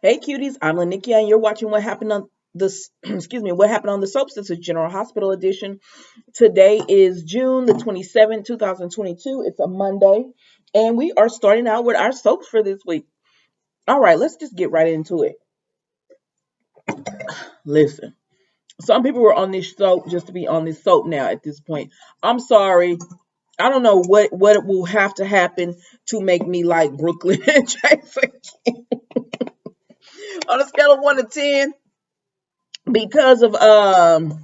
Hey cuties, I'm Lanikia and you're watching what happened on this what happened on the soaps. This is General Hospital edition. Today is June the 27th, 2022. It's a Monday and we are starting out with our soaps for this week. All right, let's just get right into it. Listen, some people were on this soap just to be on this soap now at this point. I'm sorry. I don't know what will have to happen to make me like Brooklyn and Jason on a scale of 1 to 10 because of the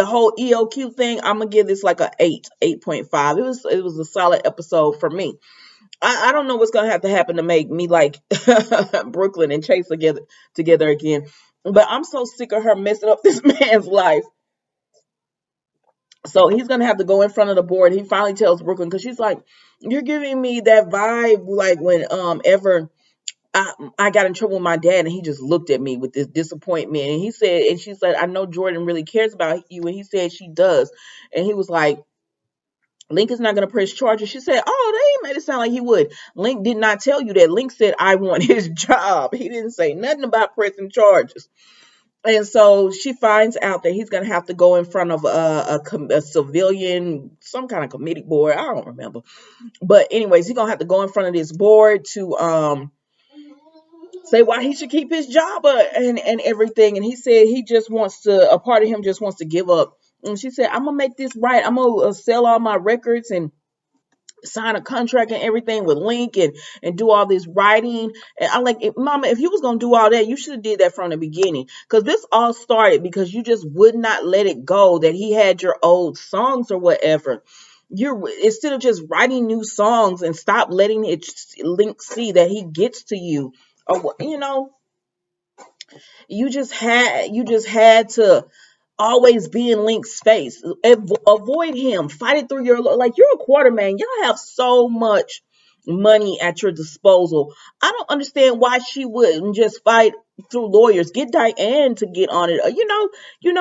whole EOQ thing. I'm gonna give this like a 8.5. It was a solid episode for me. I don't know what's gonna have to happen to make me like Brooklyn and Chase together again. But I'm so sick of her messing up this man's life. So he's gonna have to go in front of the board. He finally tells Brooklyn because she's like, "You're giving me that vibe like when ever I got in trouble with my dad and he just looked at me with this disappointment." And he said, and she said, "I know Jordan really cares about you." And he said, "She does." And he was like, "Link is not going to press charges." She said, "Oh, they made it sound like he would." Link did not tell you that. Link said, "I want his job." He didn't say nothing about pressing charges. And so she finds out that he's going to have to go in front of a civilian, some kind of committee board. I don't remember. But anyways, he's going to have to go in front of this board to say why he should keep his job and everything. And he said he just wants to, a part of him just wants to give up. And she said, "I'm gonna make this right. I'm gonna sell all my records and sign a contract and everything with Link and do all this writing." And I'm like, Mama, if you was gonna do all that, you should have did that from the beginning. Because this all started because you just would not let it go that he had your old songs or whatever. You're instead of just writing new songs and stop letting it Link see that he gets to you, or you just had to always be in Link's face. Avoid him. Fight it through like you're a quarterman. Y'all have so much money at your disposal. I don't understand why she wouldn't just fight through lawyers. Get Diane to get on it. You know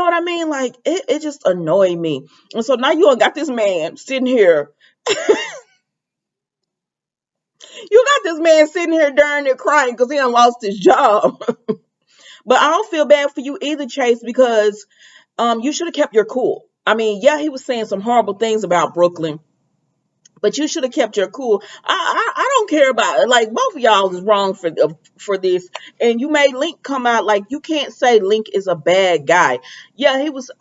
what I mean? Like it just annoyed me. And so now you got this man sitting here. You got this man sitting here during it crying because he done lost his job. But I don't feel bad for you either, Chase, because you should have kept your cool. I mean, yeah, he was saying some horrible things about Brooklyn, but you should have kept your cool. I don't care about it. Like both of y'all is wrong for this, and you made Link come out like you can't say Link is a bad guy. Yeah, he was.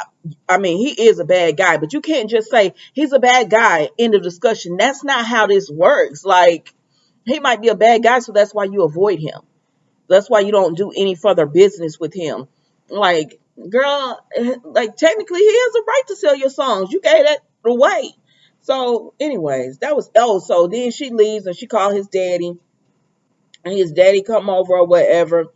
I mean, he is a bad guy, but you can't just say he's a bad guy. End of discussion. That's not how this works. Like he might be a bad guy, so that's why you avoid him. That's why you don't do any further business with him. Like, girl, like technically he has a right to sell your songs. You gave that away. So, anyways, that was so then she leaves and she called his daddy, and his daddy come over or whatever,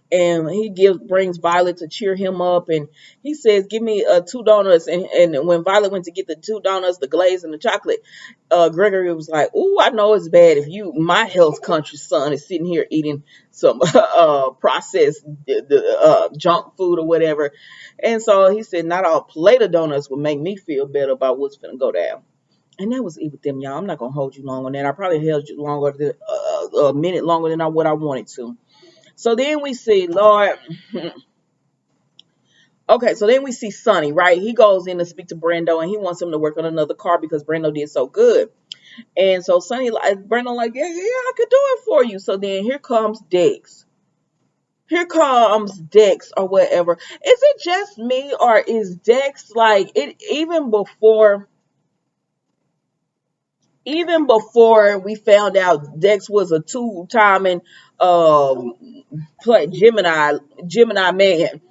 and he brings Violet to cheer him up, and he says, "Give me 2 donuts." And when Violet went to get the 2 donuts, the glaze and the chocolate, Gregory was like, "Ooh, I know it's bad if my health conscious son, is sitting here eating some processed junk food or whatever." And so he said, "Not all plate of donuts will make me feel better about what's gonna go down." And that was it with them, y'all. I'm not gonna hold you long on that. I probably held you longer than a minute longer than what I wanted to. So then we see Lord. Okay, so then we see Sonny, right? He goes in to speak to Brando, and he wants him to work on another car because Brando did so good. And so Sonny, Brando, like, yeah, I could do it for you. So then here comes Dex. Here comes Dex or whatever. Is it just me, or is Dex like it? Even before we found out Dex was a two-timing um play Gemini man,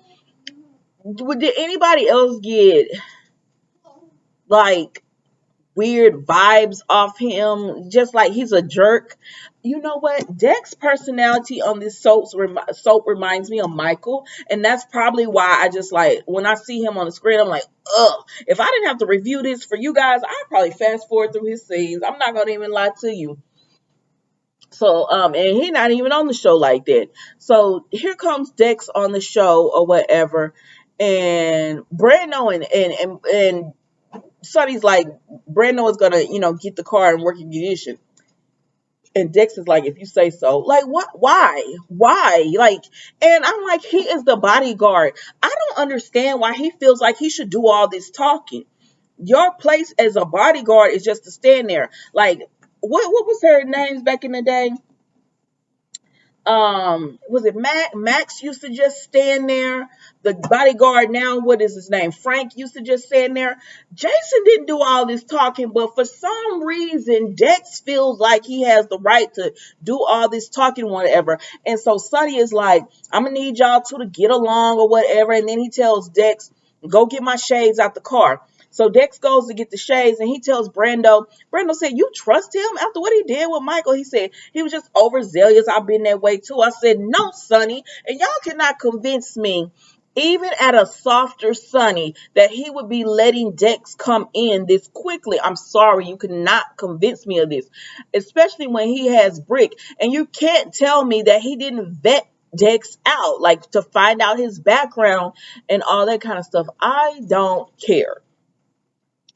did anybody else get like weird vibes off him? Just like he's a jerk. You know what? Dex personality on this soap reminds me of Michael, and that's probably why I just like when I see him on the screen, I'm like, ugh. If I didn't have to review this for you guys, I'd probably fast forward through his scenes. I'm not gonna even lie to you. So, and he's not even on the show like that. So here comes Dex on the show or whatever, and Brando and Sonny's like, Brando is gonna, get the car in working condition. And Dex is like, if you say so. Like, what? Why? Like, and I'm like, he is the bodyguard. I don't understand why he feels like he should do all this talking. Your place as a bodyguard is just to stand there. Like, what was her names back in the day? Was it Max used to just stand there. The bodyguard now, what is his name? Frank used to just stand there. Jason didn't do all this talking, but for some reason Dex feels like he has the right to do all this talking, whatever. And so Sonny is like, I'm gonna need y'all two to get along or whatever. And then he tells Dex, go get my shades out the car. So Dex goes to get the shades and he tells Brando said, you trust him after what he did with Michael? He said, he was just overzealous. I've been that way too. I said, no, Sonny. And y'all cannot convince me, even at a softer Sonny, that he would be letting Dex come in this quickly. I'm sorry, you cannot convince me of this, especially when he has Brick. And you can't tell me that he didn't vet Dex out, like to find out his background and all that kind of stuff. I don't care.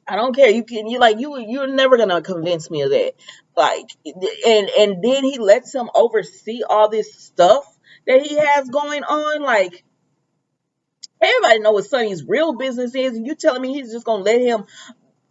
I don't care. You're never gonna convince me of that. Like, and then he lets him oversee all this stuff that he has going on. Like, everybody know what Sonny's real business is, and you telling me he's just gonna let him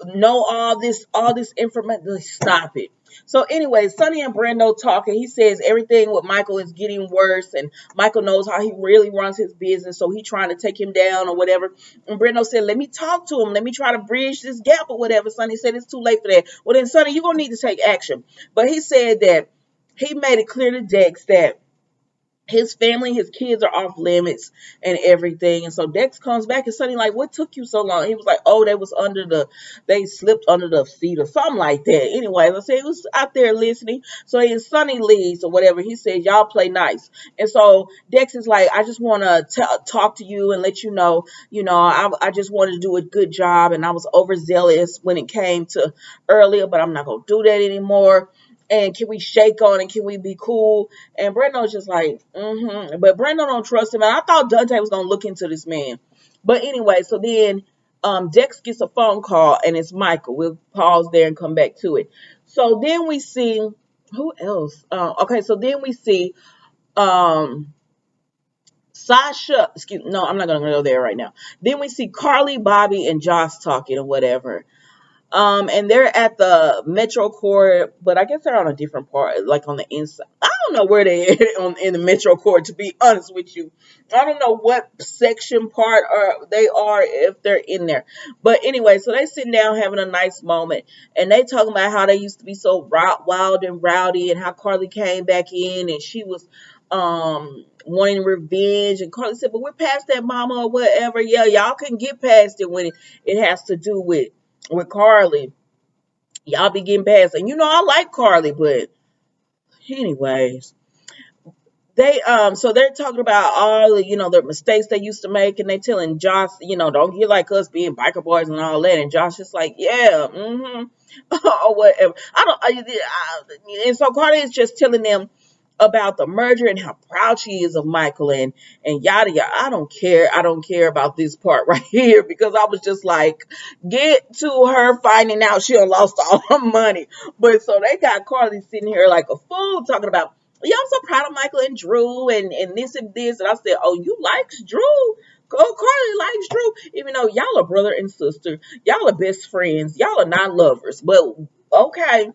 know all this information? Stop it. So anyway, Sonny and Brando talk, and he says everything with Michael is getting worse, and Michael knows how he really runs his business, so he trying to take him down or whatever. And Brando said, let me talk to him, let me try to bridge this gap or whatever. Sonny said, it's too late for that. Well then, Sonny, you're gonna need to take action. But he said that he made it clear to Dex that his family, his kids are off limits and everything. And so Dex comes back and Sonny like, what took you so long? He was like, oh, they slipped under the seat or something like that. Anyway, let's say he was out there listening. So then Sonny leaves or whatever. He says, y'all play nice. And so Dex is like, I just want to talk to you and let you know, I just wanted to do a good job. And I was overzealous when it came to earlier, but I'm not going to do that anymore. And can we shake on it? Can we be cool? And Brendo's just like, mm-hmm. But Brendo don't trust him. And I thought Dante was going to look into this man. But anyway, so then Dex gets a phone call and it's Michael. We'll pause there and come back to it. So then we see, who else? Okay, so then we see Sasha. No, I'm not going to go there right now. Then we see Carly, Bobby, and Josh talking or whatever. And they're at the Metro Court, but I guess they're on a different part, like on the inside. I don't know where they are in the Metro Court, to be honest with you. I don't know what section part they are if they're in there. But anyway, so they sitting down having a nice moment, and they talking about how they used to be so wild and rowdy, and how Carly came back in, and she was wanting revenge. And Carly said, but we're past that, mama, or whatever. Yeah, y'all can get past it when it has to do with Carly. Y'all be getting past. And I like Carly, but anyways, they so they're talking about all the mistakes they used to make, and they telling Josh, don't get like us being biker boys and all that. And Josh is like, yeah, or whatever. And so Carly is just telling them about the merger and how proud she is of Michael and yada yada. I don't care about this part right here, because I was just like, get to her finding out she done lost all her money. But so they got Carly sitting here like a fool talking about, yeah, I'm so proud of Michael and Drew and this and this. And I said, oh, you likes Drew? Oh, Carly likes Drew, even though y'all are brother and sister, y'all are best friends, y'all are not lovers, but okay.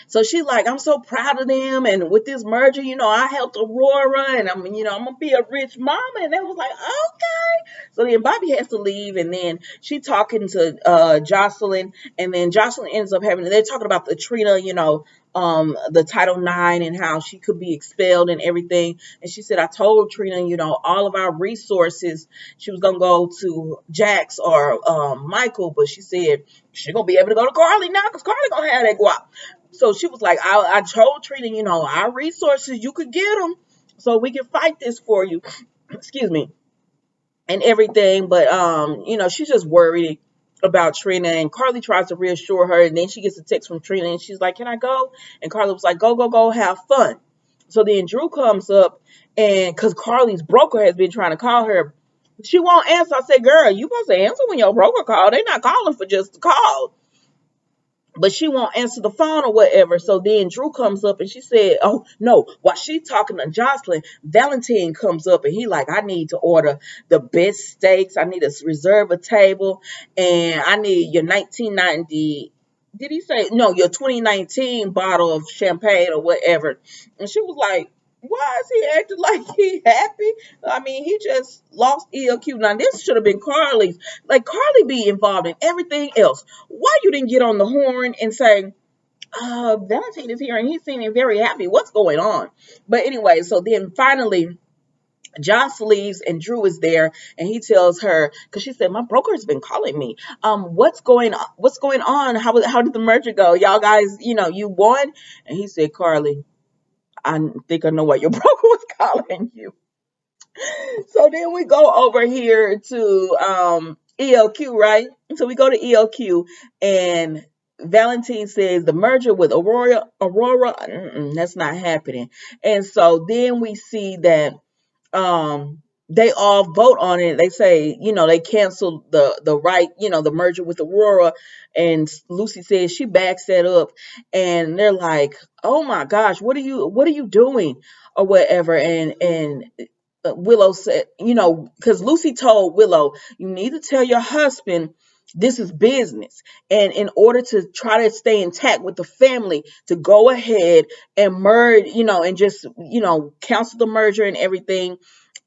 So she like, I'm so proud of them. And with this merger, I helped Aurora, and I'm going to be a rich mama. And they was like, okay. So then Bobby has to leave. And then she talking to Jocelyn. And then Jocelyn ends up they're talking about the Trina, the Title IX and how she could be expelled and everything. And she said, I told Trina, all of our resources, she was going to go to Jax or Michael. But she said, she's going to be able to go to Carly now, because Carly going to have that guap. So she was like, I told Trina, our resources, you could get them so we can fight this for you. Excuse me. And everything. But, she's just worried about Trina, and Carly tries to reassure her. And then she gets a text from Trina and she's like, can I go? And Carly was like, go, have fun. So then Drew comes up, and because Carly's broker has been trying to call her, she won't answer. I said, girl, you supposed to answer when your broker call. They're not calling for just to call. but she won't answer the phone or whatever. So then Drew comes up and she said, "Oh no!" While she talking to Jocelyn, Valentine comes up and he like, "I need to order the best steaks. I need to reserve a table, and I need your 1990." Did he say no? Your 2019 bottle of champagne or whatever. And she was like, "Why is he acting like he happy? I mean, he just lost ELQ. Now this should have been Carly's. Like Carly be involved in everything else. Why you didn't get on the horn and say, Valentine is here and he's seeming very happy. What's going on?" But anyway, so then finally Joss leaves and Drew is there and he tells her, because she said, "My broker has been calling me. What's going on? What's going on? How did the merger go? Y'all guys, you won?" And he said, "Carly, I think I know why your broker was calling you." So then we go over here to ELQ, right? So we go to ELQ and Valentine says the merger with Aurora, that's not happening. And so then we see that they all vote on it. They say, they canceled the right, the merger with Aurora, and Lucy says she backs that up, and they're like, "Oh my gosh, what are you doing?" or whatever. And Willow said, because Lucy told Willow, "You need to tell your husband this is business. And in order to try to stay intact with the family, to go ahead and merge, and just, cancel the merger and everything.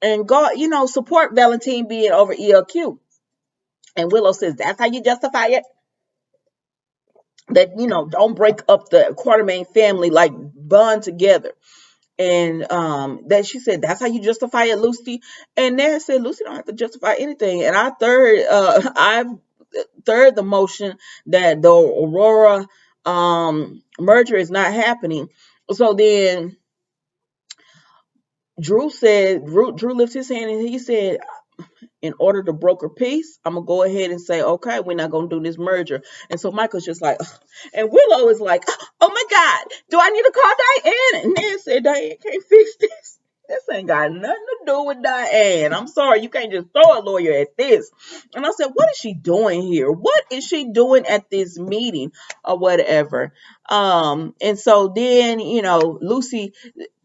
And go, support Valentine being over ELQ." And Willow says, "That's how you justify it? That, don't break up the Quartermain family, like bond together." And that she said, "That's how you justify it, Lucy." And Ned said, "Lucy don't have to justify anything." And I third the motion that the Aurora merger is not happening. So then Drew lifts his hand and he said, "In order to broker peace, I'm gonna go ahead and say, okay, we're not gonna do this merger." And so Michael's just like, ugh. And Willow is like, "Oh my God, do I need to call Diane?" And Ned said, "Diane can't fix this. This ain't got nothing to do with Diane. I'm sorry, you can't just throw a lawyer at this." And I said, "What is she doing here? What is she doing at this meeting or whatever?" And so then, Lucy,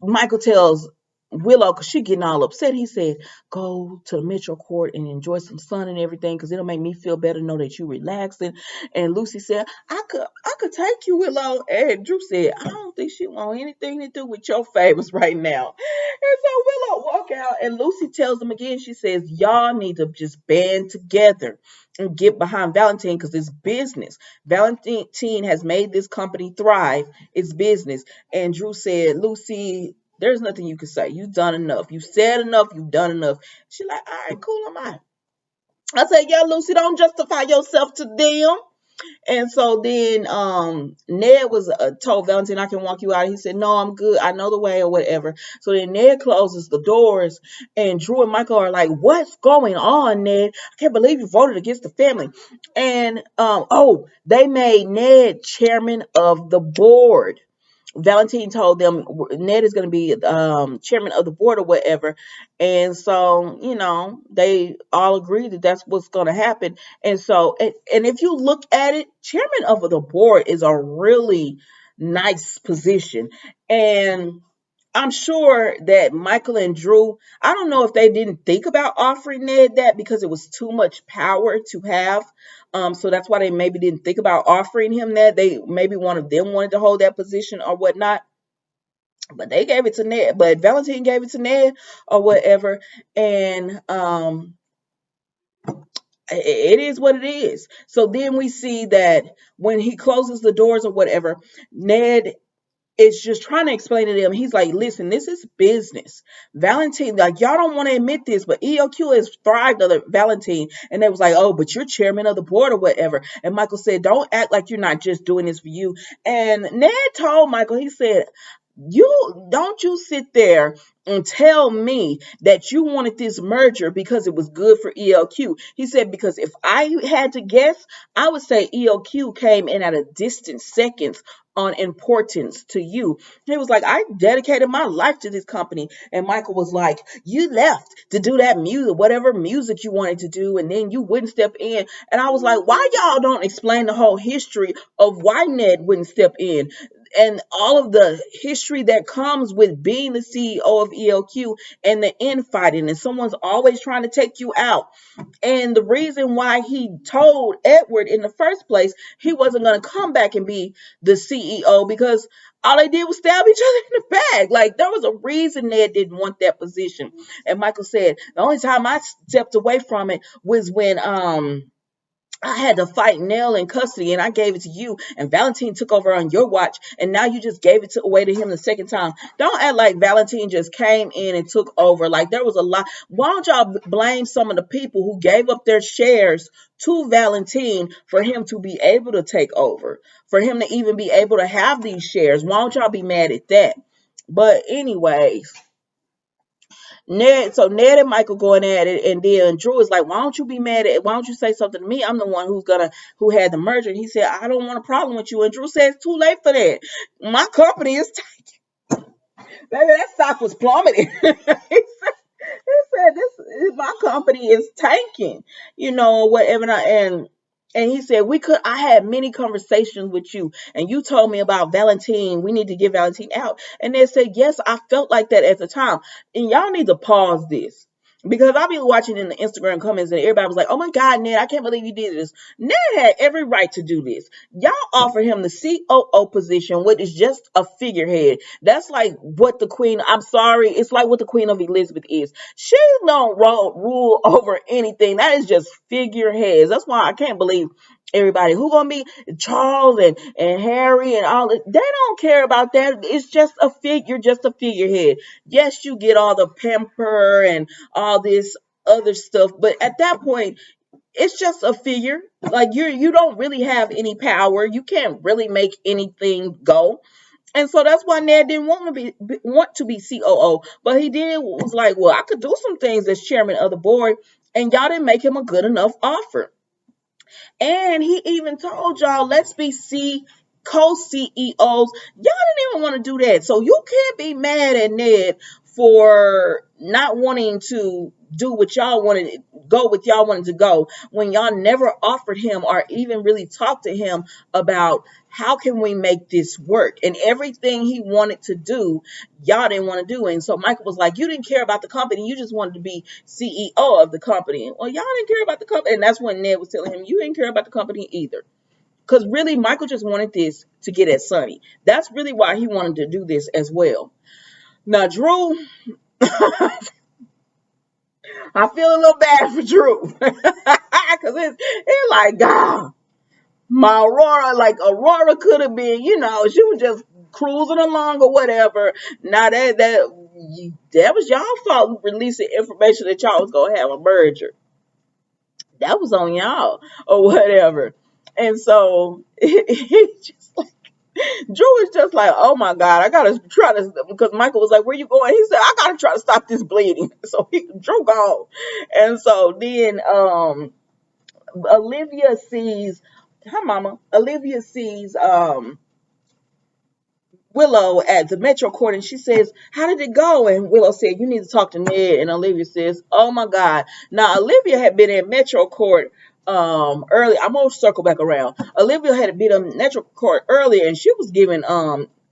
Michael tells Willow, because she getting all upset. He said, "Go to the Metro Court and enjoy some sun and everything, because it'll make me feel better to know that you relaxing." And Lucy said, "I could take you, Willow." And Drew said, "I don't think she want anything to do with your favors right now." And so Willow walk out and Lucy tells them again, she says, "Y'all need to just band together and get behind Valentine, because it's business. Valentine has made this company thrive. It's business." And Drew said, "Lucy, there's nothing you can say. You've done enough. You said enough. You've done enough." She like, "All right, cool, I'm out." I said, "Yeah, Lucy, don't justify yourself to them." And so then Ned was told Valentine, "I can walk you out." He said, "No, I'm good. I know the way," or whatever. So then Ned closes the doors and Drew and Michael are like, "What's going on, Ned? I can't believe you voted against the family." And they made Ned chairman of the board. Valentine told them Ned is going to be chairman of the board or whatever. And so, they all agreed that that's what's going to happen. And so, and if you look at it, chairman of the board is a really nice position. And I'm sure that Michael and Drew, I don't know if they didn't think about offering Ned that because it was too much power to have. So that's why they maybe didn't think about offering him that. They maybe one of them wanted to hold that position or whatnot. But they gave it to Ned. But Valentine gave it to Ned or whatever. And it is what it is. So then we see that when he closes the doors or whatever, Ned is just trying to explain to them. He's like, "Listen, this is business. Valentine, like, y'all don't want to admit this, but ELQ has thrived under Valentine." And they was like, "Oh, but you're chairman of the board or whatever." And Michael said, "Don't act like you're not just doing this for you." And Ned told Michael, he said, You sit there and tell me that you wanted this merger because it was good for ELQ. He said, because if I had to guess, I would say ELQ came in at a distant seconds on importance to you. He was like, I dedicated my life to this company. And Michael was like, you left to do that music, whatever music you wanted to do, and then you wouldn't step in. And I was like, why y'all don't explain the whole history of why Ned wouldn't step in? And all of the history that comes with being the CEO of ELQ and the infighting, and someone's always trying to take you out. And the reason why he told Edward in the first place he wasn't going to come back and be the CEO, because all they did was stab each other in the back. Like, there was a reason Ned didn't want that position. And Michael said, the only time I stepped away from it was when I had to fight Nell in custody, and I gave it to you, and Valentine took over on your watch, and now you just gave it away to him the second time. Don't act like Valentine just came in and took over. Like, there was a lot. Why don't y'all blame some of the people who gave up their shares to Valentine for him to be able to take over, for him to even be able to have these shares? Why don't y'all be mad at that? But anyways, Ned and Michael going at it, and then Drew is like, "Why don't you be mad at? Why don't you say something to me? I'm the one who had the merger." And he said, "I don't want a problem with you." And Drew says, "Too late for that. My company is baby. That stock was plummeting." He said, "This my company is tanking, whatever." And he said, "We could. I had many conversations with you, and you told me about Valentine. We need to get Valentine out." And they said, "Yes, I felt like that at the time." And y'all need to pause this. Because I'll be watching in the Instagram comments, and everybody was like, "Oh my God, Ned, I can't believe you did this." Ned had every right to do this. Y'all offer him the COO position, which is just a figurehead. That's like what the Queen, I'm sorry, it's like what the Queen of Elizabeth is. She don't rule over anything. That is just figureheads. That's why I can't believe everybody who gonna be Charles and Harry and all that. They don't care about that. It's just a figure, just a figurehead. Yes, you get all the pamper and all this other stuff, but at that point, it's just a figure. Like, you don't really have any power. You can't really make anything go. And so that's why Ned didn't want to be COO, but he did was like, well, I could do some things as chairman of the board, and y'all didn't make him a good enough offer. And he even told y'all, let's be co-CEOs. Y'all didn't even want to do that. So you can't be mad at Ned for not wanting to do what y'all wanted, go with y'all wanted to go, when y'all never offered him or even really talked to him about how can we make this work. And everything he wanted to do, y'all didn't want to do. And so Michael was like, you didn't care about the company, you just wanted to be CEO of the company. Well, y'all didn't care about the company. And that's when Ned was telling him, you didn't care about the company either. Because really, Michael just wanted this to get at Sonny. That's really why he wanted to do this as well. Now, Drew, I feel a little bad for Drew. Because it's like, God, my Aurora, like Aurora could have been, she was just cruising along or whatever. Now that was y'all fault releasing information that y'all was going to have a merger. That was on y'all or whatever. And so it just like, Drew is just like, oh my God, I gotta try to, because Michael was like, where you going? He said, I gotta try to stop this bleeding. So Drew gone. And so then Olivia sees her mama. Olivia sees Willow at the Metro Court, and she says, how did it go? And Willow said, you need to talk to Ned. And Olivia says, oh my God. Now Olivia had been in Metro Court early. I'm gonna circle back around. Olivia had been in Metro Court earlier, and she was giving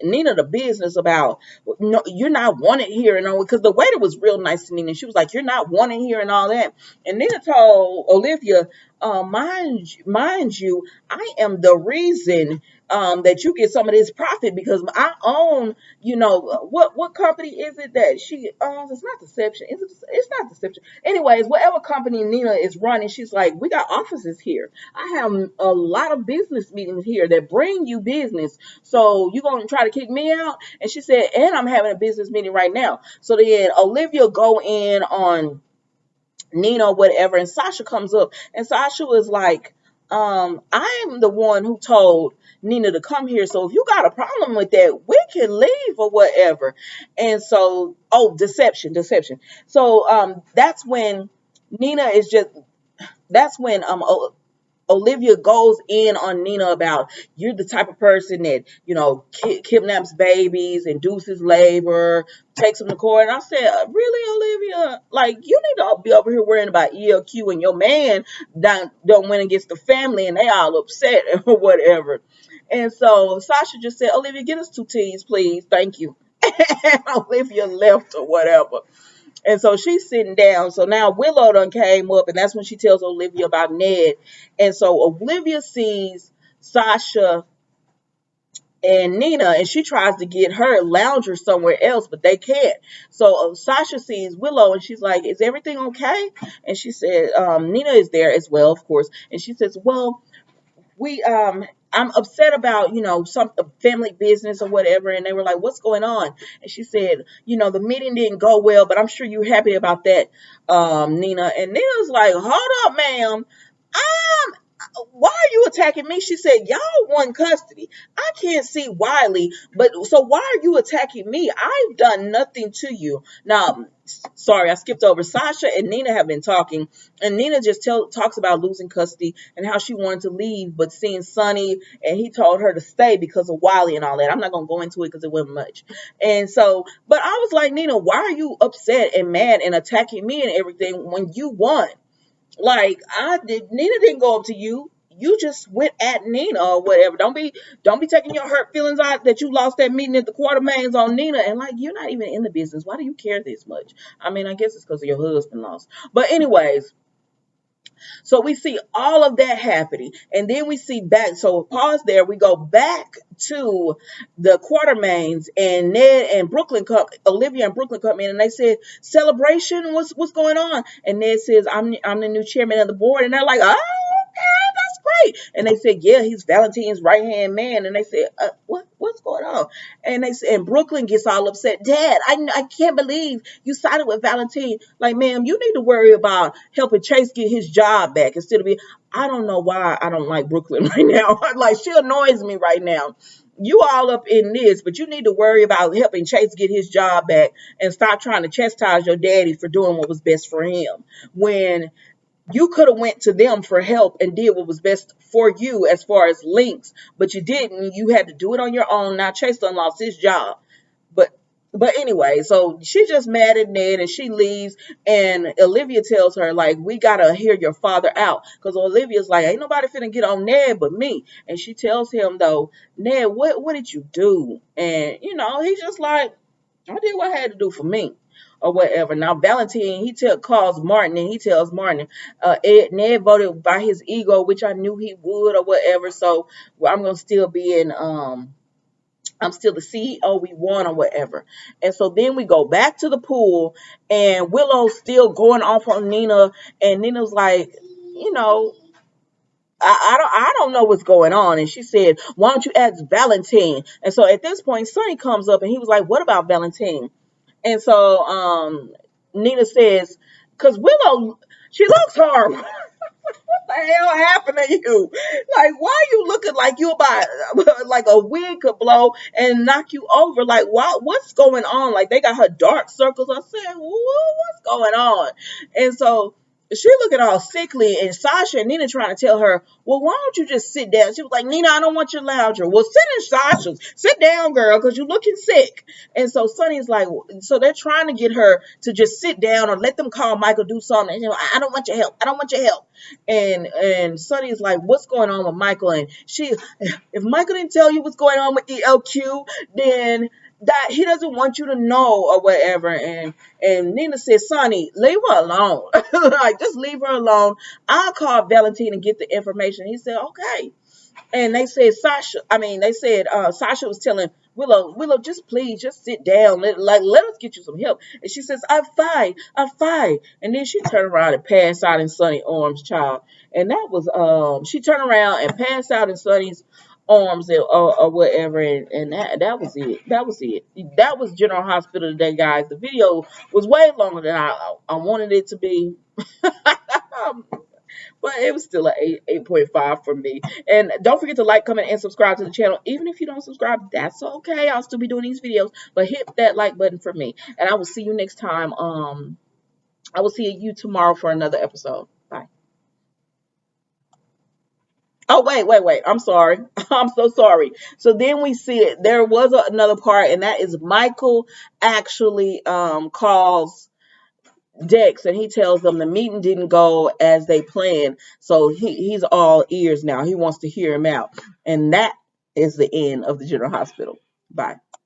Nina the business about, no, you're not wanted here, and all, because the waiter was real nice to Nina. She was like, you're not wanted here and all that. And Nina told Olivia, mind you, I am the reason that you get some of this profit, because I own, what company is it that she owns? It's not Deception. It's not Deception. Anyways, whatever company Nina is running, she's like, we got offices here. I have a lot of business meetings here that bring you business. So you gonna try to kick me out? And she said, and I'm having a business meeting right now. So then Olivia go in on Nina or whatever, and Sasha comes up, and Sasha was like, I'm the one who told Nina to come here, so if you got a problem with that, we can leave or whatever. And so, oh, deception. So that's when Nina is just that's when Olivia goes in on Nina about you're the type of person that, kidnaps babies, induces labor, takes them to court. And I said, really, Olivia? Like, you need to be over here worrying about ELQ and your man don't win against the family and they all upset or whatever. And so Sasha just said, Olivia, get us 2 teas, please. Thank you. And Olivia left or whatever. And so she's sitting down. So now Willow done came up, and that's when she tells Olivia about Ned. And so Olivia sees Sasha and Nina, and she tries to get her lounger somewhere else, but they can't. So Sasha sees Willow, and she's like, "Is everything okay?" And she said, "Nina is there as well, of course." And she says, "Well, we I'm upset about some family business or whatever." And they were like, "What's going on?" And she said, "The meeting didn't go well, but I'm sure you're happy about that, Nina." And Nina's like, "Hold up, ma'am, um why are you attacking me?" She said, "Y'all won custody. I can't see Wiley, but so why are you attacking me? I've done nothing to you." Now, sorry, I skipped over. Sasha and Nina have been talking, and Nina just talks about losing custody and how she wanted to leave, but seeing Sonny, and he told her to stay because of Wiley and all that. I'm not going to go into it because it wasn't much. And so, but I was like, Nina, why are you upset and mad and attacking me and everything when you won? Like, Nina didn't go up to you. You just went at Nina or whatever. Don't be taking your hurt feelings out that you lost that meeting at the Quartermains on Nina. And like, you're not even in the business. Why do you care this much? I mean, I guess it's because of your husband lost. But anyways, so we see all of that happening. And then we see back. So pause there. We go back to the Quartermains, and Ned and Olivia and Brooklyn come in, and they said, "Celebration? What's going on?" And Ned says, I'm the new chairman of the board. And they're like, "Oh, okay, that's great." And they said, "Yeah, he's Valentine's right hand man." And they said, what's going on?" And they said, and Brooklyn gets all upset. "Dad, I can't believe you sided with Valentine. Like, ma'am, you need to worry about helping Chase get his job back instead of I don't know why I don't like Brooklyn right now. Like, she annoys me right now. You all up in this, but you need to worry about helping Chase get his job back and stop trying to chastise your daddy for doing what was best for him. When you could have went to them for help and did what was best for you as far as links, but you didn't. You had to do it on your own. Now Chase done lost his job. But but anyway, so she's just mad at Ned and she leaves, and Olivia tells her, like, "We gotta hear your father out." Because Olivia's like, "Ain't nobody finna get on Ned but me." And she tells him, though, "Ned, what did you do?" And he's just like, "I did what I had to do for me." Or whatever. Now Valentine, calls Martin, and he tells Martin, Ned voted by his ego, which I knew he would or whatever. So I'm gonna still be in I'm still the CEO we want or whatever. And so then we go back to the pool, and Willow's still going off on Nina, and Nina's like, you know, I don't know what's going on. And she said, "Why don't you ask Valentine?" And so at this point, Sonny comes up and he was like, "What about Valentine?" And so Nina says, "Because Willow, she looks horrible." The hell happened to you? Like, why are you looking like you about like a wind could blow and knock you over? Like, what's going on? Like, they got her dark circles. I said, what's going on? And so she looking all sickly, and Sasha and Nina trying to tell her, "Well, why don't you just sit down?" She was like, "Nina, I don't want your lounger." "Well, sit in Sasha's. Sit down, girl, because you're looking sick." And so Sonny's like, so they're trying to get her to just sit down or let them call Michael, do something. And, "I don't want your help. I don't want your help." And Sonny's like, "What's going on with Michael?" And if Michael didn't tell you what's going on with ELQ, then that he doesn't want you to know or whatever. And Nina says, "Sonny, leave her alone." Like, just leave her alone. I'll call Valentine and get the information. He said, "Okay." And they said Sasha was telling Willow, just please, just sit down. Let us get you some help. And she says, I'm fine. And then she turned around and passed out in Sonny's arms, child. And that was, she turned around and passed out in Sonny's arms or whatever. And that was it. That was it. That was General Hospital today, guys. The video was way longer than I wanted it to be. But it was still an 8.5 for me. And don't forget to like, comment, and subscribe to the channel. Even if you don't subscribe, that's okay. I'll still be doing these videos. But hit that like button for me. And I will see you next time. I will see you tomorrow for another episode. Bye. Oh, wait. I'm sorry. I'm so sorry. So then we see it. There was another part, and that is Michael actually calls Dex, and he tells them the meeting didn't go as they planned. So he's all ears now. He wants to hear him out. And that is the end of the General Hospital. Bye.